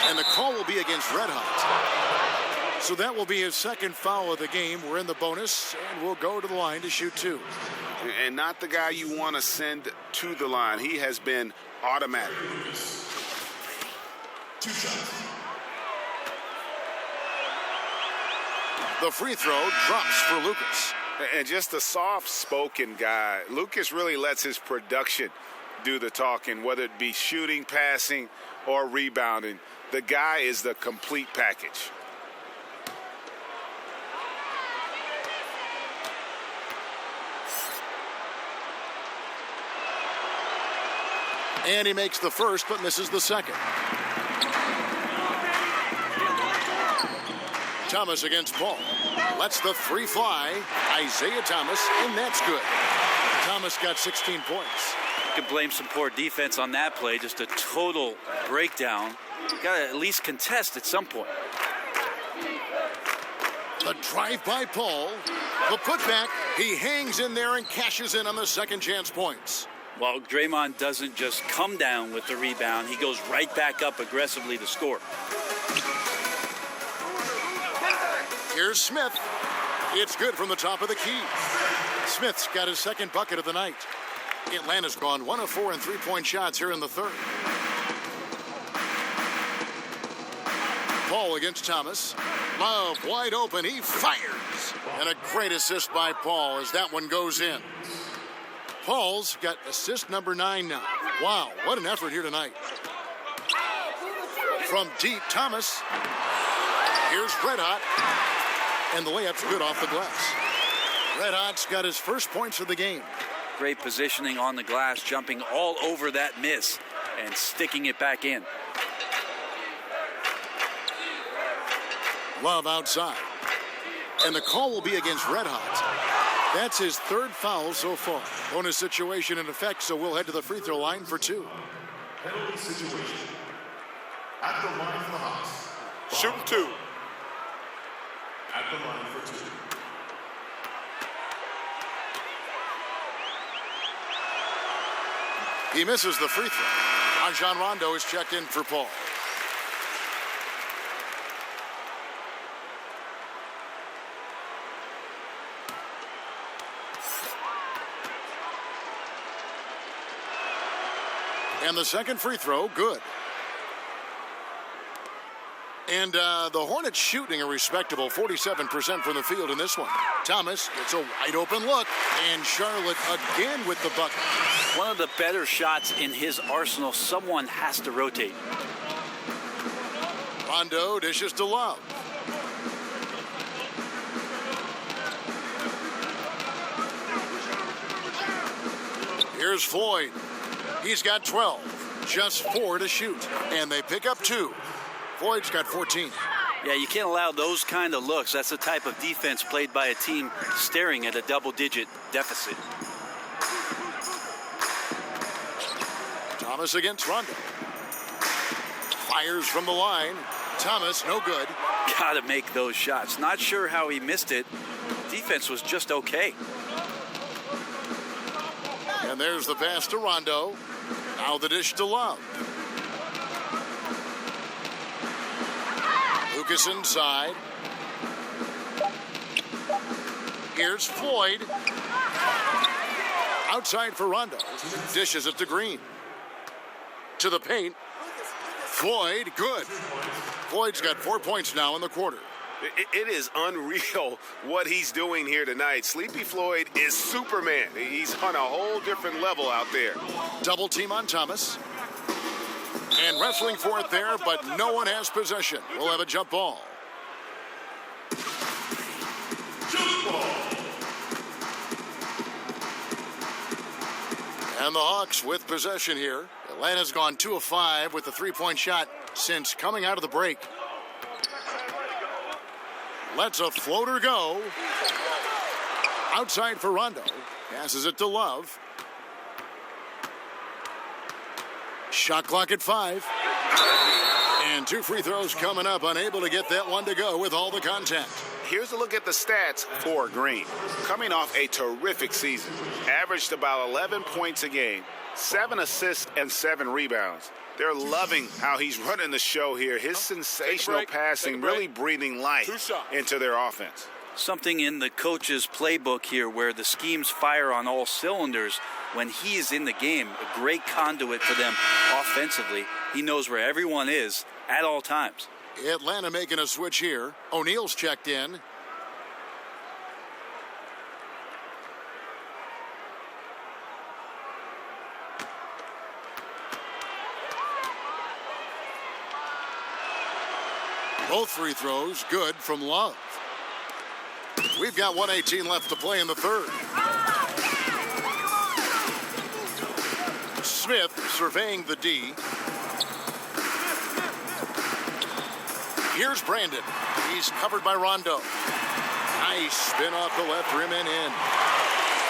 And the call will be against Red Hot. So that will be his second foul of the game. We're in the bonus, and we'll go to the line to shoot 2. And not the guy you want to send to the line. He has been automatic. 2 shots. The free throw drops for Lucas. And just a soft-spoken guy. Lucas really lets his production do the talking, whether it be shooting, passing, or rebounding. The guy is the complete package. And he makes the first, but misses the second. Thomas against Paul. Lets the 3 fly. Isaiah Thomas, and that's good. Thomas got 16 points. You can blame some poor defense on that play. Just a total breakdown. You got to at least contest at some point. The drive by Paul. The putback. He hangs in there and cashes in on the second chance points. Well, Draymond doesn't just come down with the rebound. He goes right back up aggressively to score. Here's Smith. It's good from the top of the key. Smith's got his second bucket of the night. Atlanta's gone 1 of 4 in three-point shots here in the third. Paul against Thomas. Love wide open. He fires. And a great assist by Paul as that one goes in. Paul's got assist number 9 now. Wow, what an effort here tonight. From deep, Thomas. Here's Red Hot. And the layup's good off the glass. Red Hot's got his first points of the game. Great positioning on the glass, jumping all over that miss and sticking it back in. Love outside. And the call will be against Red Hot. That's his third foul so far. Bonus situation in effect, so we'll head to the free throw line for 2. Penalty situation. At the line for the Hawks. Shooting 2. At the line for 2. He misses the free throw. Rajon Rondo is checked in for Paul. And the second free throw, good. And the Hornets shooting a respectable 47% from the field in this one. Thomas, it's a wide open look, and Charlotte again with the bucket. One of the better shots in his arsenal. Someone has to rotate. Rondo dishes to Love. Here's Floyd. He's got 12. Just 4 to shoot. And they pick up 2. Floyd's got 14. Yeah, you can't allow those kind of looks. That's the type of defense played by a team staring at a double-digit deficit. Thomas against Rondo. Fires from the line. Thomas, no good. Gotta make those shots. Not sure how he missed it. Defense was just okay. And there's the pass to Rondo. Now the dish to Love. Lucas inside. Here's Floyd. Outside for Rondo. Dishes it to Green. To the paint. Floyd, good. Floyd's got 4 points now in the quarter. It is unreal what he's doing here tonight. Sleepy Floyd is Superman. He's on a whole different level out there. Double team on Thomas. And wrestling for it there, but no one has possession. We'll have a jump ball. And the Hawks with possession here. Atlanta's gone 2 of 5 with the three-point shot since coming out of the break. Lets a floater go. Outside for Rondo. Passes it to Love. Shot clock at 5. And 2 free throws coming up. Unable to get that one to go with all the contact. Here's a look at the stats for Green. Coming off a terrific season. Averaged about 11 points a game. 7 assists and 7 rebounds. They're loving how he's running the show here. His sensational passing really breathing life into their offense. Something in the coach's playbook here where the schemes fire on all cylinders. When he is in the game, a great conduit for them offensively. He knows where everyone is at all times. Atlanta making a switch here. O'Neal's checked in. Both free throws good from Love. We've got 1:18 left to play in the third. Smith surveying the D. Here's Brandon. He's covered by Rondo. Nice spin off the left rim and in.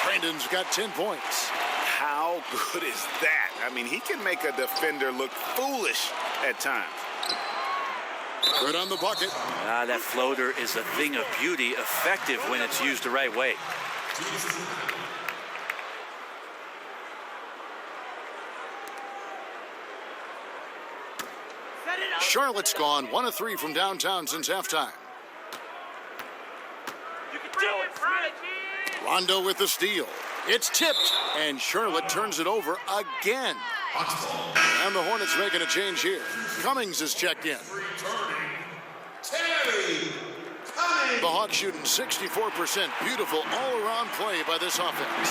Brandon's got 10 points. How good is that? I mean, he can make a defender look foolish at times. Good on the bucket. That floater is a thing of beauty, effective when it's used the right way. Charlotte's gone 1 of 3 from downtown since halftime. You can do it, Frank. Rondo with the steal. It's tipped, and Charlotte turns it over again. And the Hornets making a change here. Cummings is checked in. The Hawks shooting 64%. Beautiful all-around play by this offense.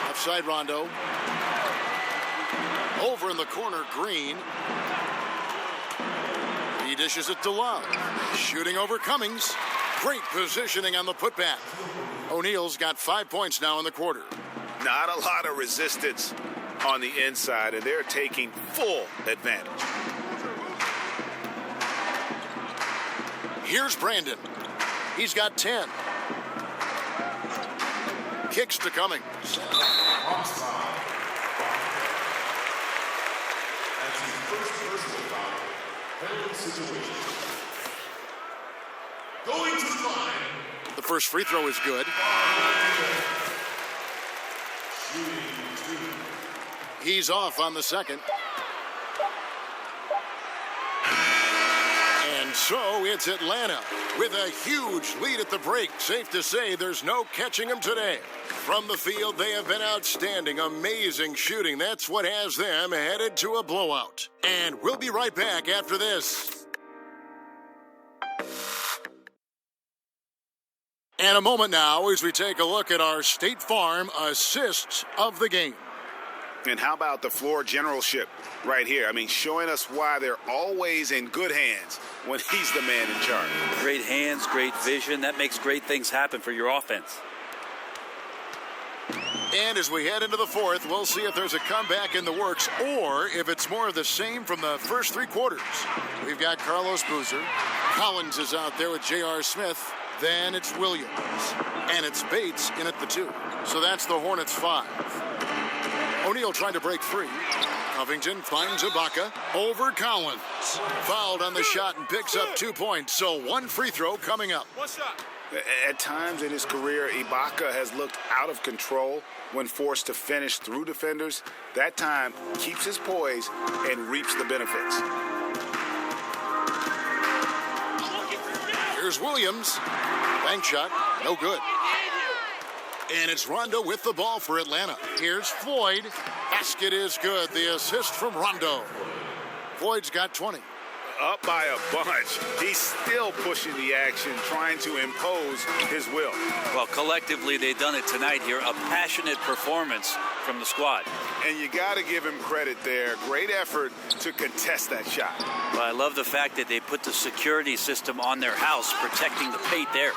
Offside Rondo. Over in the corner, Green. He dishes it to Love. Shooting over Cummings. Great positioning on the putback. O'Neal's got 5 points now in the quarter. Not a lot of resistance on the inside, and they're taking full advantage. Here's Brandon. He's got 10. Kicks to Cummings. Going to the line. The first free throw is good. He's off on the second. And so it's Atlanta with a huge lead at the break. Safe to say there's no catching them today. From the field, they have been outstanding. Amazing shooting. That's what has them headed to a blowout. And we'll be right back after this. And a moment now as we take a look at our State Farm assists of the game. And how about the floor generalship right here? I mean, showing us why they're always in good hands when he's the man in charge. Great hands, great vision. That makes great things happen for your offense. And as we head into the fourth, we'll see if there's a comeback in the works or if it's more of the same from the first 3 quarters. We've got Carlos Boozer. Collins is out there with J.R. Smith. Then it's Williams. And it's Bates in at the 2. So that's the Hornets 5. O'Neal trying to break free. Covington finds Ibaka over Collins. Fouled on the shot and picks up 2 points. So 1 free throw coming up. One shot. At times in his career, Ibaka has looked out of control when forced to finish through defenders. That time keeps his poise and reaps the benefits. Here's Williams. Bank shot. No good. And it's Rondo with the ball for Atlanta. Here's Floyd. Basket is good. The assist from Rondo. Floyd's got 20. Up by a bunch. He's still pushing the action, trying to impose his will. Well, collectively, they've done it tonight here. A passionate performance from the squad. And you got to give him credit there. Great effort to contest that shot. Well, I love the fact that they put the security system on their house, protecting the paint there.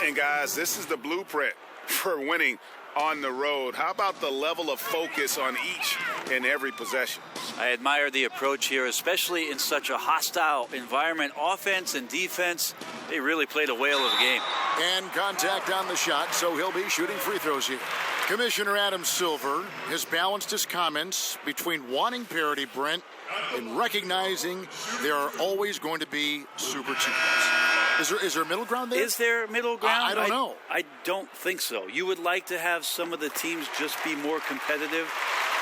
And guys, this is the blueprint for winning on the road. How about the level of focus on each and every possession? I admire the approach here, especially in such a hostile environment. Offense and defense, they really played a whale of a game. And contact on the shot, so he'll be shooting free throws here. Commissioner Adam Silver has balanced his comments between wanting parity, Brent, and recognizing there are always going to be super teams. Is there a middle ground there? Is there middle ground? I don't know. I don't think so. You would like to have some of the teams just be more competitive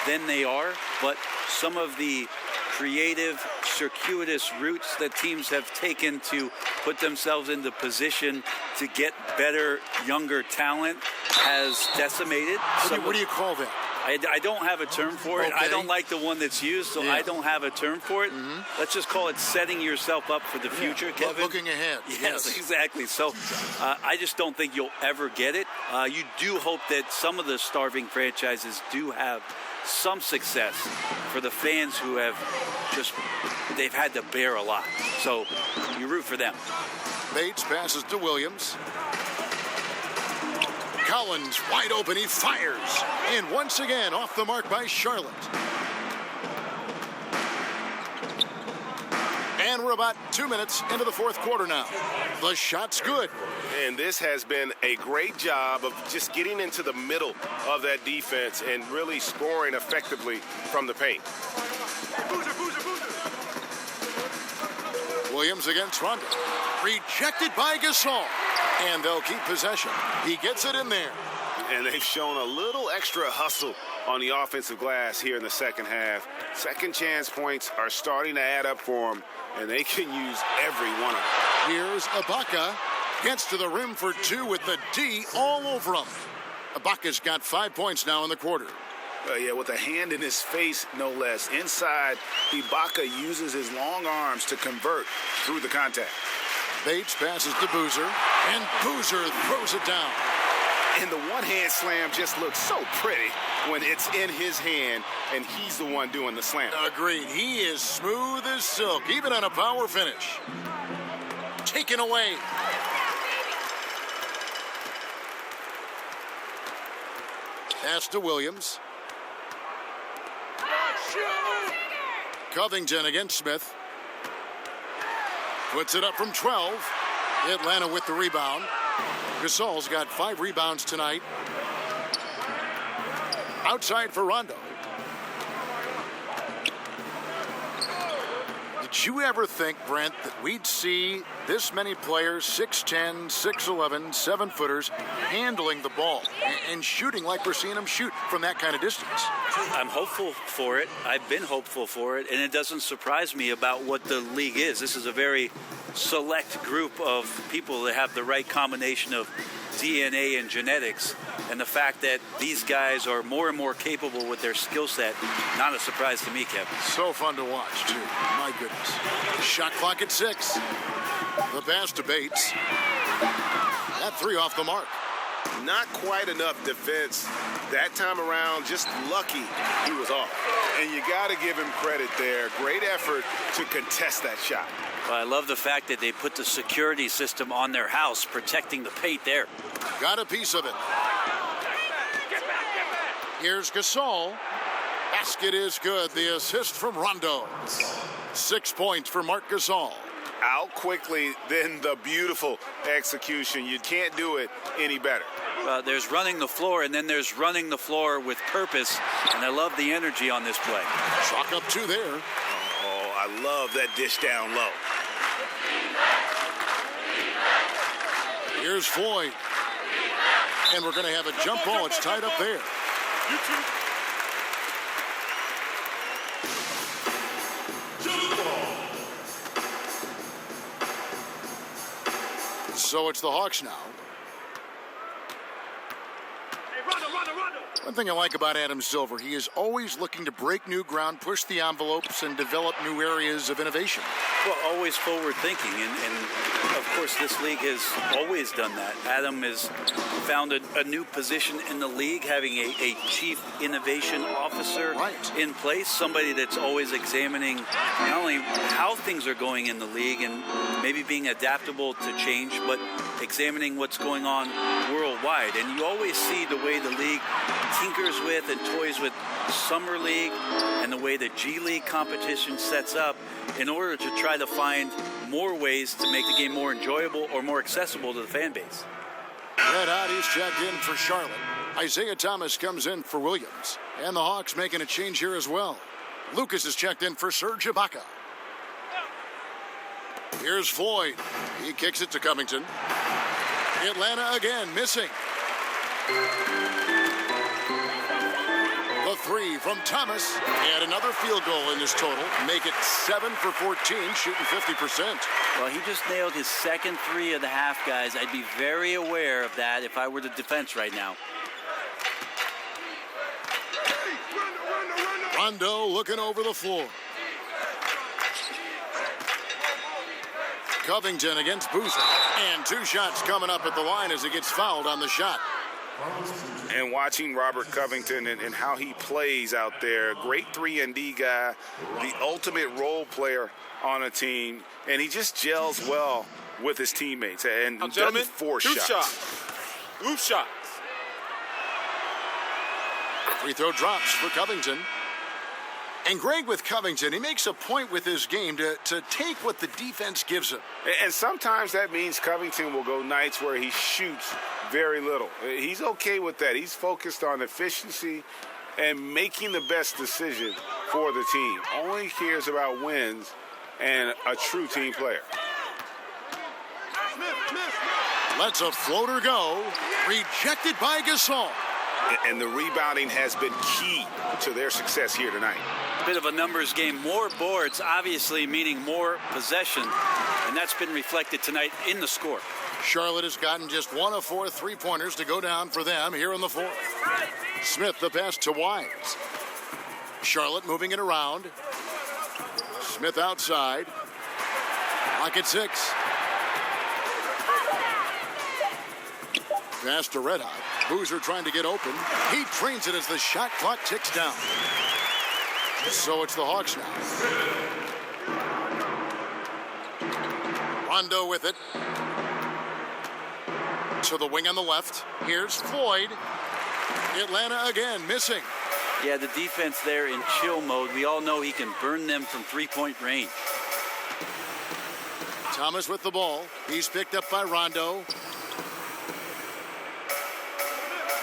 than they are, but some of the creative, circuitous routes that teams have taken to put themselves into position to get better, younger talent has decimated. What do you call that? I don't have a term for it. Okay. I don't like the one that's used, so I don't have a term for it. Mm-hmm. Let's just call it setting yourself up for the future, Kevin. Looking ahead. Yes, exactly. So I just don't think you'll ever get it. You do hope that some of the starving franchises do have some success for the fans who have they've had to bear a lot. So you root for them. Bates passes to Williams. Collins wide open, he fires. And once again, off the mark by Charlotte. And we're about 2 minutes into the fourth quarter now. The shot's good. And this has been a great job of just getting into the middle of that defense and really scoring effectively from the paint. Boozer. Williams against Rondo. Rejected by Gasol. And they'll keep possession. He gets it in there. And they've shown a little extra hustle on the offensive glass here in the second half. Second chance points are starting to add up for them, and they can use every one of them. Here's Ibaka. Gets to the rim for two with the D all over him. Ibaka's got 5 points now in the quarter. Yeah, with a hand in his face, no less. Inside, Ibaka uses his long arms to convert through the contact. Bates passes to Boozer, and Boozer throws it down. And the one-hand slam just looks so pretty when it's in his hand and he's the one doing the slam. Agreed. He is smooth as silk, even on a power finish. Taken away. Pass to Williams. Covington against Smith. Puts it up from 12. Atlanta with the rebound. Gasol's got 5 rebounds tonight. Outside for Rondo. Did you ever think, Brent, that we'd see this many players, 6'10", 6'11", 7-footers, handling the ball and shooting like we're seeing them shoot from that kind of distance? I'm hopeful for it. I've been hopeful for it, and it doesn't surprise me about what the league is. This is a very select group of people that have the right combination of DNA and genetics, and the fact that these guys are more and more capable with their skill set, not a surprise to me, Kevin. So fun to watch, too. My goodness. Shot clock at 6. The pass to Bates. That 3 off the mark. Not quite enough defense that time around. Just lucky he was off. And you got to give him credit there. Great effort to contest that shot. Well, I love the fact that they put the security system on their house, protecting the paint there. Got a piece of it. Here's Gasol. Basket is good. The assist from Rondo. 6 points for Marc Gasol. Out quickly, then the beautiful execution. You can't do it any better. There's running the floor, and then there's running the floor with purpose, and I love the energy on this play. Chalk up 2 there. Oh, I love that dish down low. Here's Floyd. And we're going to have a jump ball. It's tied up there. So it's the Hawks now. One thing I like about Adam Silver, he is always looking to break new ground, push the envelopes, and develop new areas of innovation. Well, always forward thinking, and of course this league has always done that. Adam has found a new position in the league, having a chief innovation officer in place, somebody that's always examining not only how things are going in the league and maybe being adaptable to change, but examining what's going on worldwide. And you always see the way the league tinkers with and toys with Summer League and the way the G League competition sets up in order to try to find more ways to make the game more enjoyable or more accessible to the fan base. Red Hotties checked in for Charlotte. Isaiah Thomas comes in for Williams. And the Hawks making a change here as well. Lucas is checked in for Serge Ibaka. Here's Floyd. He kicks it to Covington. Atlanta again missing. The 3 from Thomas. And another field goal in this total. Make it 7 for 14, shooting 50%. Well, he just nailed his second 3 of the half, guys. I'd be very aware of that if I were the defense right now. Rondo looking over the floor. Covington against Boozer. And 2 shots coming up at the line as he gets fouled on the shot. And watching Robert Covington and how he plays out there, great 3-and-D guy, the ultimate role player on a team, and he just gels well with his teammates and doesn't force shots. Loop shots. Free throw drops for Covington. And Greg, with Covington, he makes a point with his game to take what the defense gives him. And sometimes that means Covington will go nights where he shoots very little. He's okay with that. He's focused on efficiency and making the best decision for the team. Only cares about wins and a true team player. Lets a floater go. Rejected by Gasol. And the rebounding has been key to their success here tonight. Bit of a numbers game. More boards, obviously, meaning more possession. And that's been reflected tonight in the score. Charlotte has gotten just 1 of 4 3-pointers to go down for them here in the fourth. Smith the pass to Wise. Charlotte moving it around. Smith outside. Clock at 6. Pass to Red Hot. Boozer trying to get open. He trains it as the shot clock ticks down. So it's the Hawks now. Rondo with it. To the wing on the left. Here's Floyd. Atlanta again missing. Yeah, the defense there in chill mode. We all know he can burn them from three-point range. Thomas with the ball. He's picked up by Rondo.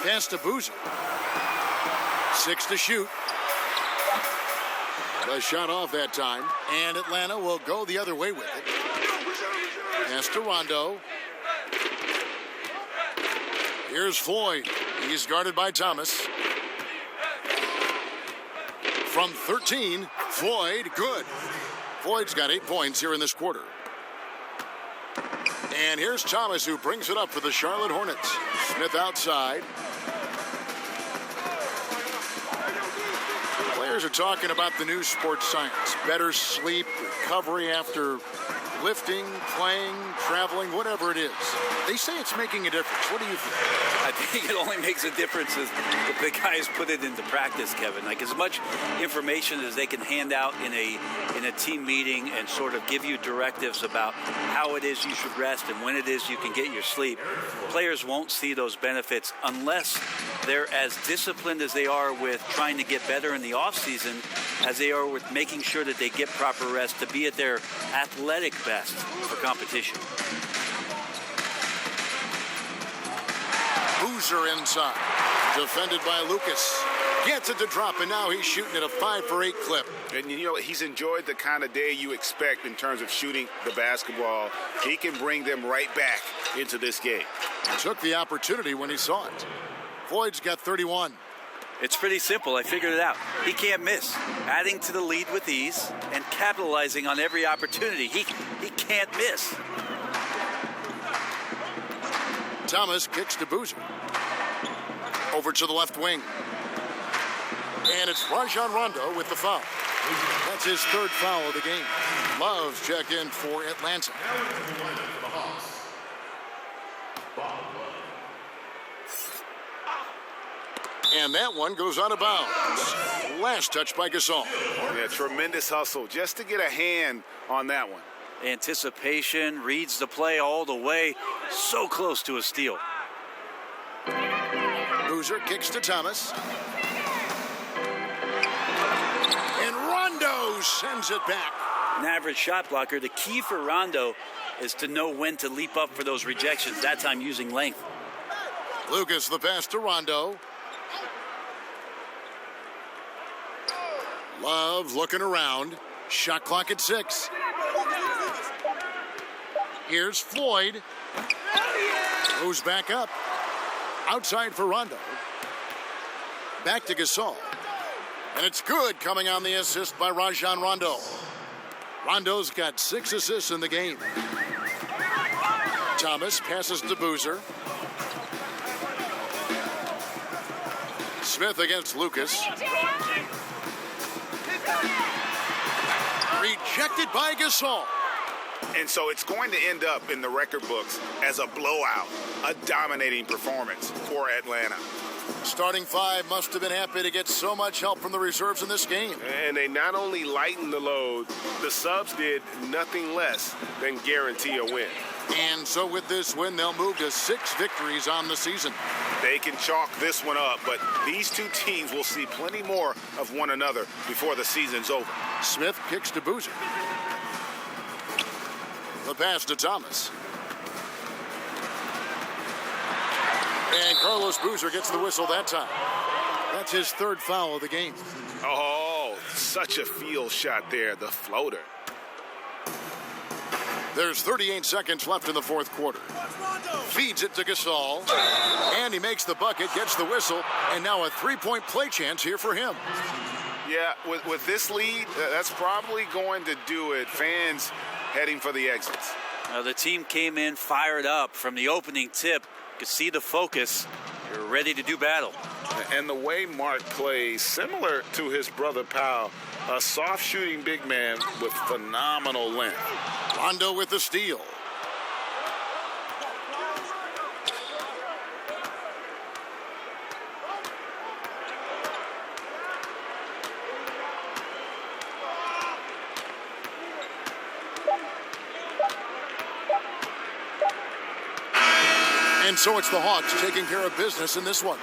Pass to Boozer. 6 to shoot. The shot off that time. And Atlanta will go the other way with it. Pass to Rondo. Here's Floyd. He's guarded by Thomas. From 13, Floyd, good. Floyd's got 8 points here in this quarter. And here's Thomas, who brings it up for the Charlotte Hornets. Smith outside. Players are talking about the new sports science. Better sleep, recovery after lifting, playing, traveling, whatever it is. They say it's making a difference. What do you think? I think it only makes a difference if the guys put it into practice, Kevin. Like, as much information as they can hand out in a team meeting and sort of give you directives about how it is you should rest and when it is you can get your sleep, players won't see those benefits unless they're as disciplined as they are with trying to get better in the offseason as they are with making sure that they get proper rest to be at their athletic best for competition. Boozer inside. Defended by Lucas. Gets it to drop, and now he's shooting at a 5 for 8 clip. And you know, he's enjoyed the kind of day you expect in terms of shooting the basketball. He can bring them right back into this game. Took the opportunity when he saw it. Floyd's got 31. It's pretty simple. I figured it out. He can't miss. Adding to the lead with ease and capitalizing on every opportunity. He can't miss. Thomas kicks to Boozer. Over to the left wing. And it's Rajon Rondo with the foul. That's his 3rd foul of the game. Love's check in for Atlanta. And that one goes out of bounds. Last touch by Gasol. Yeah, tremendous hustle just to get a hand on that one. Anticipation, reads the play all the way. So close to a steal. Boozer kicks to Thomas. And Rondo sends it back. An average shot blocker. The key for Rondo is to know when to leap up for those rejections. That time using length. Lucas the pass to Rondo. Love looking around. Shot clock at 6. Here's Floyd. Goes back up. Outside for Rondo. Back to Gasol. And it's good, coming on the assist by Rajon Rondo. Rondo's got 6 assists in the game. Thomas passes to Boozer. Smith against Lucas. Rejected by Gasol. And so it's going to end up in the record books as a blowout, a dominating performance for Atlanta. Starting 5 must have been happy to get so much help from the reserves in this game. And they not only lightened the load, the subs did nothing less than guarantee a win. And so with this win, they'll move to 6 victories on the season. They can chalk this one up, but these two teams will see plenty more of one another before the season's over. Smith kicks to Boozer. The pass to Thomas. And Carlos Boozer gets the whistle that time. That's his 3rd foul of the game. Oh, such a field shot there, the floater. There's 38 seconds left in the fourth quarter. Feeds it to Gasol. And he makes the bucket, gets the whistle, and now a three-point play chance here for him. Yeah, with this lead, that's probably going to do it. Fans heading for the exits. The team came in fired up from the opening tip. You could see the focus. They're ready to do battle. And the way Mark plays, similar to his brother Powell, a soft shooting big man with phenomenal length. Rondo with the steal. And so it's the Hawks taking care of business in this one.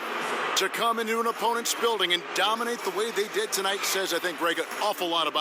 To come into an opponent's building and dominate the way they did tonight says, I think, Greg, an awful lot about